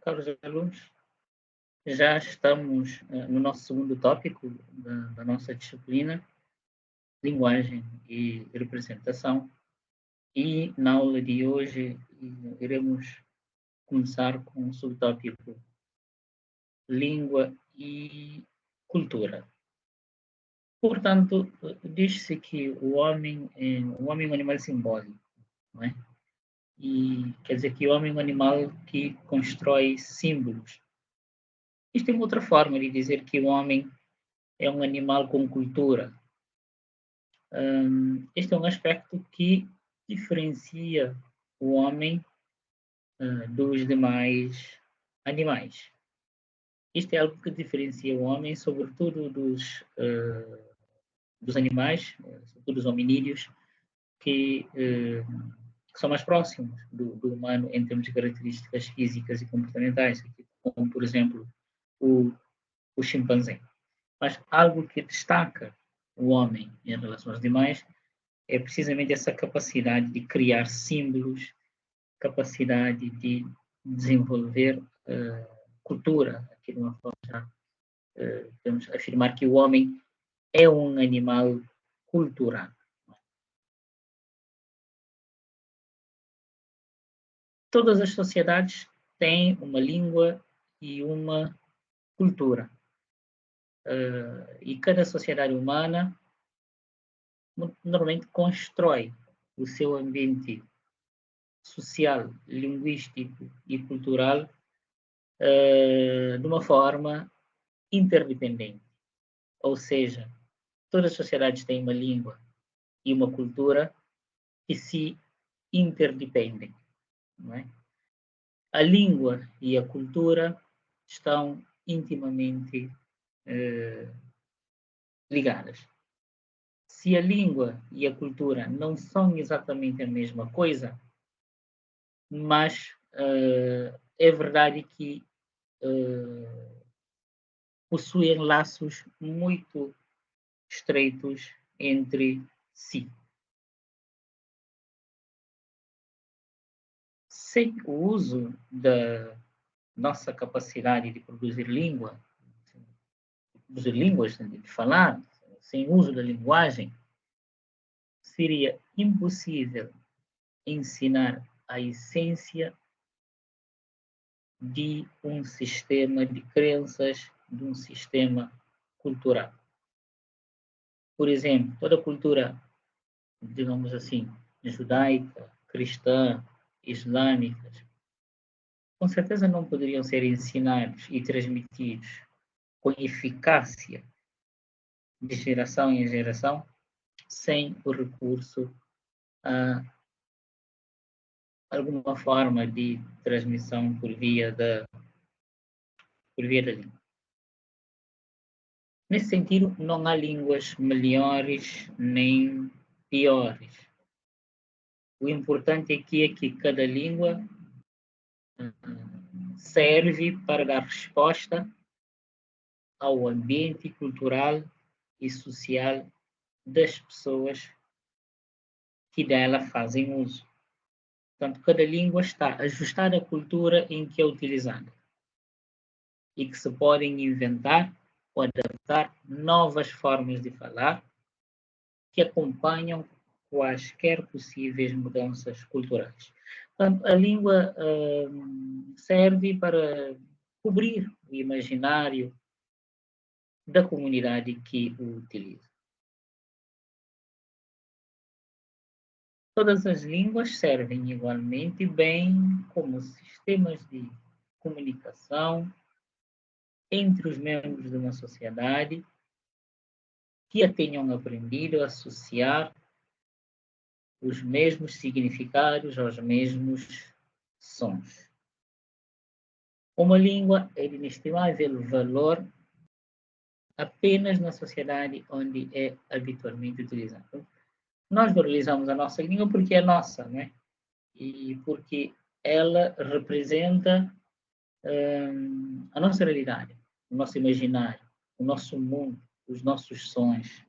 caros alunos, já estamos no nosso segundo tópico da nossa disciplina, linguagem e representação. E na aula de hoje iremos começar com o subtópico língua e cultura. Portanto, diz-se que o homem é um animal simbólico, não é? E quer dizer que o homem é um animal que constrói símbolos. Isto é uma outra forma de dizer que o homem é um animal com cultura. Este é um aspecto que diferencia o homem dos demais animais. Isto é algo que diferencia o homem, sobretudo dos animais, sobretudo dos hominídeos, que são mais próximos do humano em termos de características físicas e comportamentais, como, por exemplo, o chimpanzé. Mas algo que destaca o homem em relação aos demais é precisamente essa capacidade de criar símbolos, capacidade de desenvolver cultura. Aqui de uma forma já podemos afirmar que o homem é um animal cultural. Todas as sociedades têm uma língua e uma cultura. E cada sociedade humana normalmente constrói o seu ambiente social, linguístico e cultural de uma forma interdependente. Ou seja, todas as sociedades têm uma língua e uma cultura que se interdependem. Não é? A língua e a cultura estão intimamente ligadas. Se a língua e a cultura não são exatamente a mesma coisa, mas é verdade que possuem laços muito estreitos entre si. Sem o uso da nossa capacidade de produzir língua, produzir línguas, de falar, sem uso da linguagem, seria impossível ensinar a essência de um sistema de crenças, de um sistema cultural. Por exemplo, toda a cultura, digamos assim, judaica, cristã, islâmica, com certeza não poderiam ser ensinados e transmitidos com eficácia de geração em geração sem o recurso a alguma forma de transmissão por via da língua. Nesse sentido, não há línguas melhores nem piores. O importante aqui é que cada língua serve para dar resposta ao ambiente cultural e social das pessoas que dela fazem uso. Portanto, cada língua está ajustada à cultura em que é utilizada e que se podem inventar ou adaptar novas formas de falar que acompanham quaisquer possíveis mudanças culturais. Portanto, a língua serve para cobrir o imaginário da comunidade que o utiliza. Todas as línguas servem igualmente bem como sistemas de comunicação entre os membros de uma sociedade que a tenham aprendido a associar os mesmos significados aos mesmos sons. Uma língua é de inestimável valor apenas na sociedade onde é habitualmente utilizada. Nós valorizamos a nossa língua porque é nossa, né? E porque ela representa a nossa realidade, o nosso imaginário, o nosso mundo, os nossos sonhos.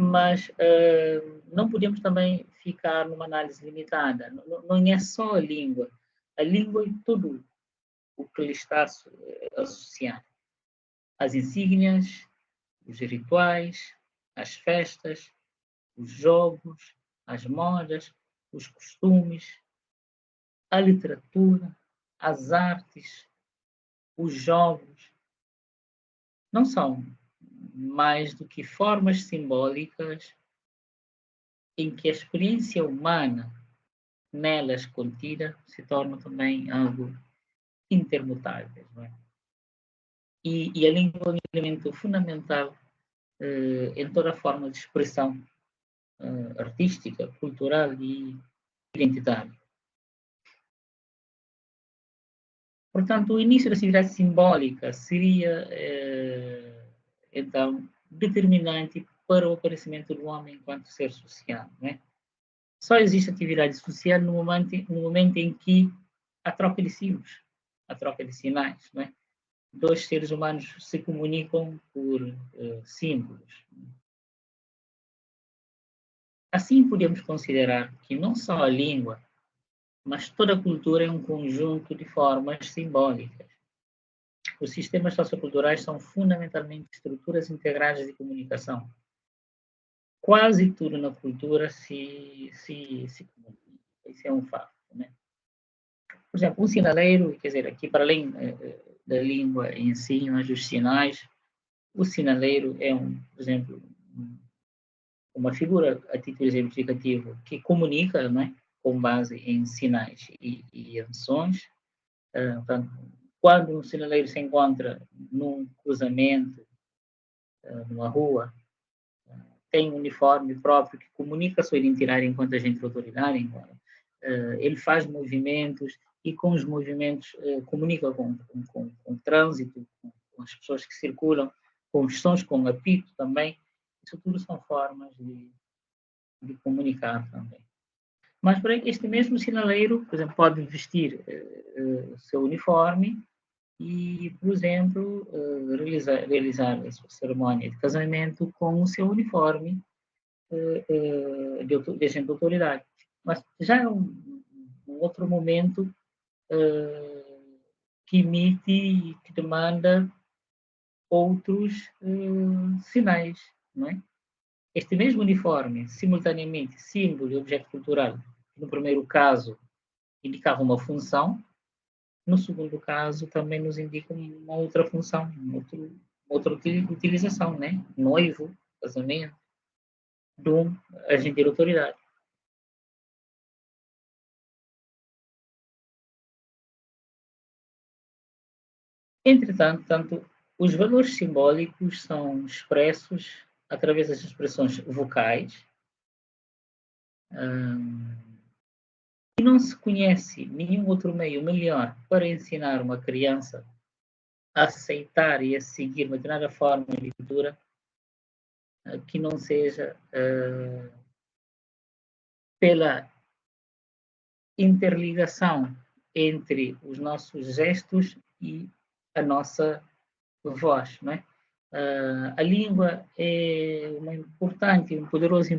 mas não podemos também ficar numa análise limitada. Não é só a língua e tudo o que lhe está associado. As insígnias, os rituais, as festas, os jogos, as modas, os costumes, a literatura, as artes, os jogos, não são mais do que formas simbólicas em que a experiência humana nelas contida se torna também algo intermutável. Não é? E a língua é um elemento fundamental em toda a forma de expressão artística, cultural e identitária. Portanto, o início da atividade simbólica seria, então, determinante para o aparecimento do homem enquanto ser social. Não é? Só existe atividade social no momento em que há troca de símbolos, a troca de sinais. Não é? Dois seres humanos se comunicam por símbolos. Assim, podemos considerar que não só a língua, mas toda a cultura é um conjunto de formas simbólicas. Os sistemas socioculturais são fundamentalmente estruturas integradas de comunicação. Quase tudo na cultura se comunica. Isso é um fato. Né? Por exemplo, um sinaleiro, quer dizer, aqui para além da língua em si, mas dos sinais, o sinaleiro é, por exemplo, uma figura a título exemplificativo que comunica, né, com base em sinais e ações. Portanto, quando um sinaleiro se encontra num cruzamento, numa rua, tem um uniforme próprio que comunica a sua identidade enquanto agente de autoridade, ele faz movimentos e com os movimentos comunica com o trânsito, com as pessoas que circulam, com os sons, com o apito também. Isso tudo são formas de comunicar também. Mas por aí, este mesmo sinaleiro, por exemplo, pode vestir seu uniforme e, por exemplo, realizar a sua cerimônia de casamento com o seu uniforme de agente de autoridade. Mas já é um outro momento que emite e que demanda outros sinais, não é? Este mesmo uniforme, simultaneamente símbolo e objeto cultural, no primeiro caso indicava uma função, no segundo caso também nos indica uma outra função, outra utilização, né? Noivo, casamento, de um agente de autoridade. Entretanto, os valores simbólicos são expressos através das expressões vocais, e não se conhece nenhum outro meio melhor para ensinar uma criança a aceitar e a seguir uma determinada forma de cultura que não seja pela interligação entre os nossos gestos e a nossa voz, não é? A língua é um importante, um poderoso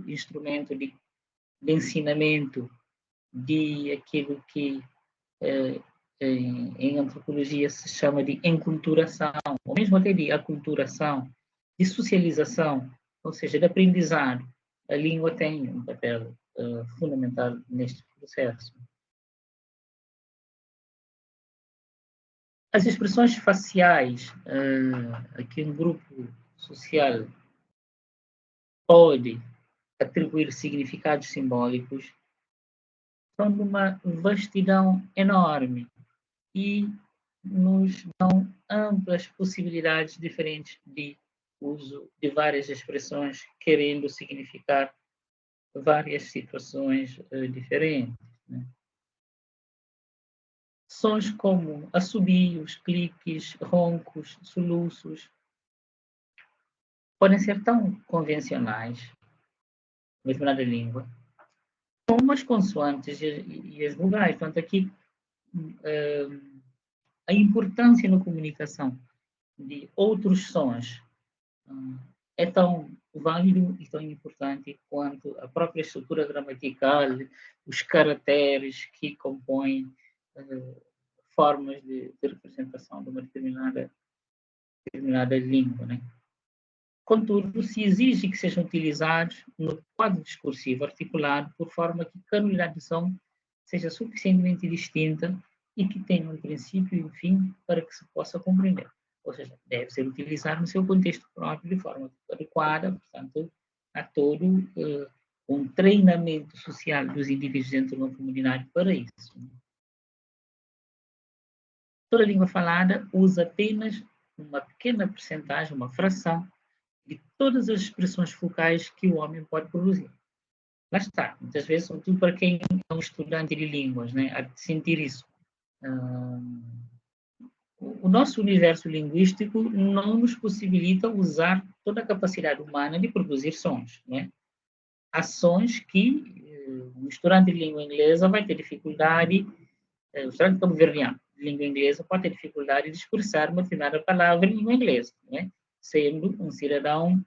instrumento de ensinamento de aquilo que em antropologia se chama de enculturação, ou mesmo até de aculturação, de socialização, ou seja, de aprendizado. A língua tem um papel fundamental neste processo. As expressões faciais, aqui um grupo social pode atribuir significados simbólicos, são de uma vastidão enorme e nos dão amplas possibilidades diferentes de uso de várias expressões, querendo significar várias situações diferentes. Né? Sons como assobios, cliques, roncos, soluços, podem ser tão convencionais, mesmo na língua, como as consoantes e as vogais. Portanto, aqui a importância na comunicação de outros sons é tão válido e tão importante quanto a própria estrutura gramatical, os caracteres que compõem formas de representação de uma determinada língua, né? Contudo, se exige que sejam utilizados no quadro discursivo articulado por forma que cada unidade de som seja suficientemente distinta e que tenha um princípio e um fim para que se possa compreender. Ou seja, deve ser utilizado no seu contexto próprio de forma adequada, portanto, há todo um treinamento social dos indivíduos dentro de uma comunidade para isso. Toda língua falada usa apenas uma pequena percentagem, uma fração, de todas as expressões focais que o homem pode produzir. Lá está, muitas vezes, sobretudo para quem é um estudante de línguas, né, há de sentir isso. O nosso universo linguístico não nos possibilita usar toda a capacidade humana de produzir sons, né? Há sons que um estudante de língua inglesa vai ter dificuldade, o estudante cabo-verdiano de língua inglesa pode ter dificuldade de expressar uma determinada palavra em língua inglesa, né? Sendo um cidadão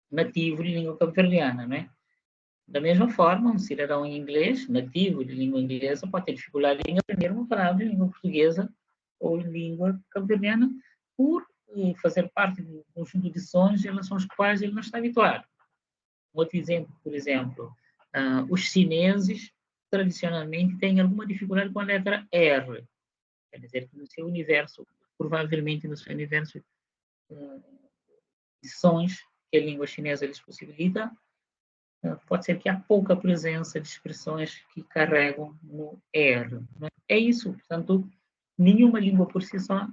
nativo de língua cabo-verdiana, né? Da mesma forma, um cidadão em inglês, nativo de língua inglesa, pode ter dificuldade em aprender uma palavra em língua portuguesa ou em língua cabo-verdiana por fazer parte de um conjunto de sons em relação aos quais ele não está habituado. Um outro exemplo, por exemplo, os chineses tradicionalmente têm alguma dificuldade com a letra R. Quer dizer que no seu universo, provavelmente no seu universo de sons que a língua chinesa lhes possibilita, pode ser que há pouca presença de expressões que carregam no R. Né? É isso, portanto, nenhuma língua por si só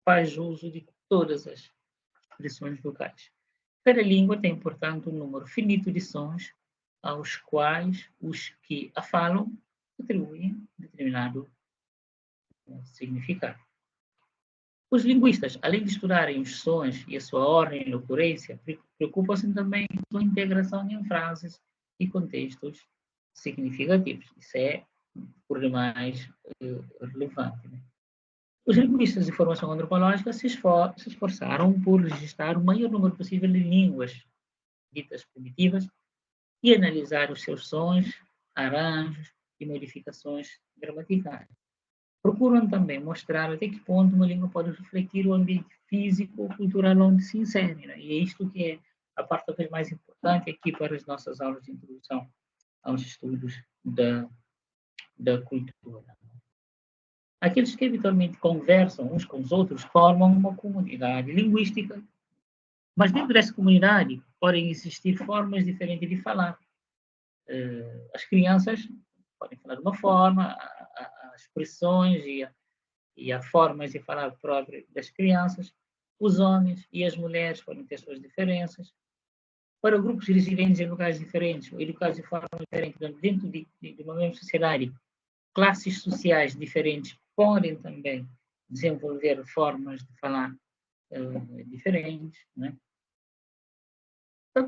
faz uso de todas as expressões vocais. Cada língua tem, portanto, um número finito de sons aos quais os que a falam atribuem determinado significado. Os linguistas, além de estudarem os sons e a sua ordem e ocorrência, preocupam-se também com a integração em frases e contextos significativos. Isso é, por demais, relevante. Né? Os linguistas de formação antropológica se esforçaram por registrar o maior número possível de línguas ditas primitivas e analisar os seus sons, arranjos e modificações gramaticais. Procuram também mostrar até que ponto uma língua pode refletir o ambiente físico ou cultural onde se insere. Né? E é isto que é a parte talvez mais importante aqui para as nossas aulas de introdução aos estudos da cultura. Aqueles que habitualmente conversam uns com os outros formam uma comunidade linguística, mas dentro dessa comunidade podem existir formas diferentes de falar. As crianças podem falar de uma forma, as expressões e as formas de falar próprias das crianças, os homens e as mulheres podem ter suas diferenças. Para grupos residentes em lugares diferentes, ou educados de forma diferente, dentro de uma mesma sociedade, classes sociais diferentes podem também desenvolver formas de falar diferentes, né?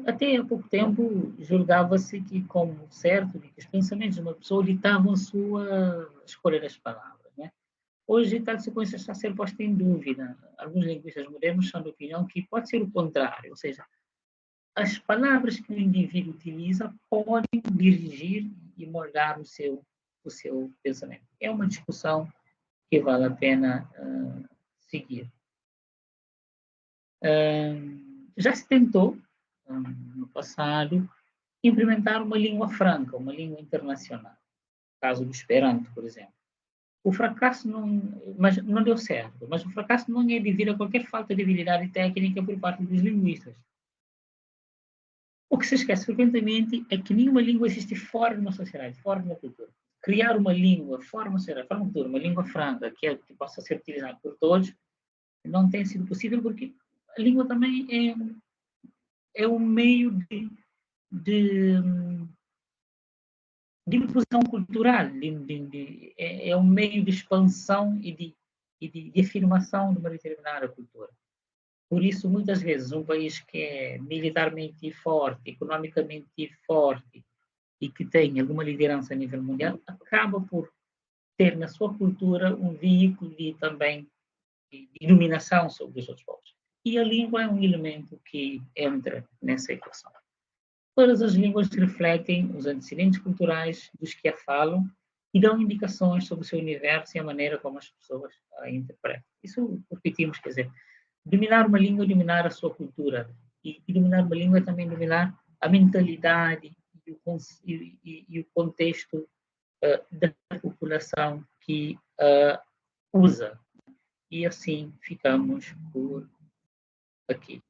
Até há pouco tempo julgava-se que, como certo, que os pensamentos de uma pessoa ditavam a sua escolha das palavras. Né? Hoje, tal sequência está a ser posta em dúvida. Alguns linguistas modernos são de opinião que pode ser o contrário, ou seja, as palavras que o indivíduo utiliza podem dirigir e moldar o seu pensamento. É uma discussão que vale a pena seguir. Já se tentou, no passado, implementar uma língua franca, uma língua internacional. No caso do Esperanto, por exemplo. O fracasso não deu certo, mas o fracasso não é devido a qualquer falta de habilidade técnica por parte dos linguistas. O que se esquece frequentemente é que nenhuma língua existe fora de uma sociedade, fora de uma cultura. Criar uma língua fora de uma sociedade, fora de uma cultura, uma língua franca que possa ser utilizada por todos, não tem sido possível porque a língua também é um meio de difusão cultural, é um meio de expansão e de afirmação de uma determinada cultura. Por isso, muitas vezes, um país que é militarmente forte, economicamente forte e que tem alguma liderança a nível mundial, acaba por ter na sua cultura um veículo também de dominação sobre os outros povos. E a língua é um elemento que entra nessa equação. Todas as línguas refletem os antecedentes culturais dos que a falam e dão indicações sobre o seu universo e a maneira como as pessoas a interpretam. Isso repetimos, quer dizer, dominar uma língua é dominar a sua cultura. E dominar uma língua é também dominar a mentalidade e o contexto da população que usa. E assim ficamos por aqui.